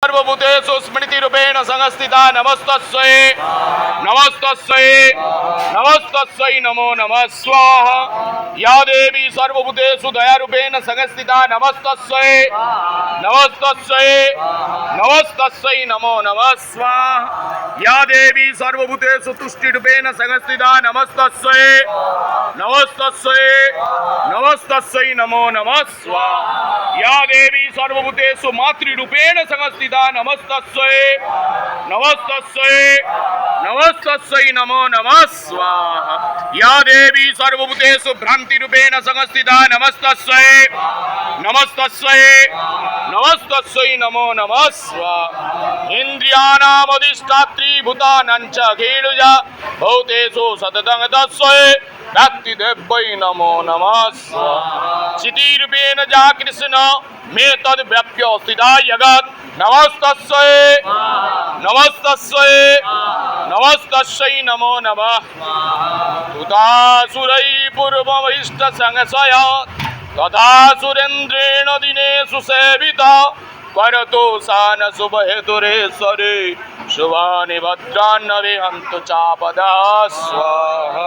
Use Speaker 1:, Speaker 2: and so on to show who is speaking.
Speaker 1: सर्वभूतेषु स्मृतिरूपेण संस्थिता नमस्तस्यै नमस्तस्यै नमस्तस्यै नमो नमः स्वाहा। या देवी सर्वभूतेषु दयारूपेण संस्थिता नमस्तस्यै नमस्तस्यै नमस्तस्यै नमो नमः स्वाहा। या देवी सर्वभूतेषु तुष्टिरूपेण संस्थिता नमस्तस्यै नमस्तस्यै नमस्तस्यै नमो नमः स्वाहा। या देवी सर्वभूतेषु मातृरूपेण संस्थिता नमस्तस्यै नमस्तस्यै नमस्तस्यै नमो नमः स्वाहा। या देवी सर्वभूतेषु भ्रान्तिरूपेण संस्थिता नमस्तस्यै नमस्तस्यै नमस्तस्यै नमो नमः स्वाहा। इन्द्रियाणामधिष्ठात्री भूतानां च खीलुजा भूतेषु सततं तस्यै भक्तिदेव्यै नमो नमः स्वाहा। चितिरूपेण जा कृष्ण मे तद्व्याप्य स्थिता जगत् नमस्तस्यै नमस्तस्यै नमस्तस्यै नमो नमः। तुतासुरै पूर्वमिष्ट संशय तथा सुरेन्द्रेण दिनेषु सेविता करतो सान शुभ हेतुरेश्वरे शुभानि भद्रान्न विहन्तु चापदा स्वाहा।